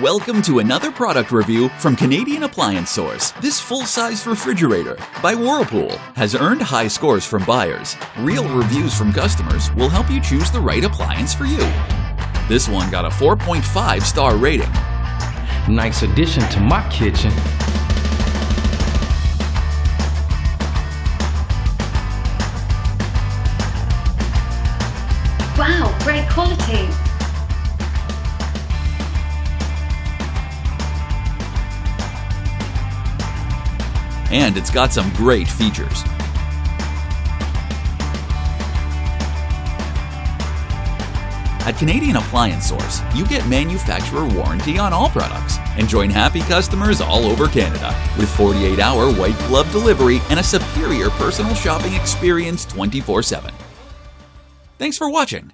Welcome to another product review from Canadian Appliance Source. This full-size refrigerator by Whirlpool has earned high scores from buyers. Real reviews from customers will help you choose the right appliance for you. This one got a 4.5-star rating. Nice addition to my kitchen. Wow, great quality. And it's got some great features. At Canadian Appliance Source, you get manufacturer warranty on all products and join happy customers all over Canada with 48-hour white glove delivery and a superior personal shopping experience 24/7. Thanks for watching.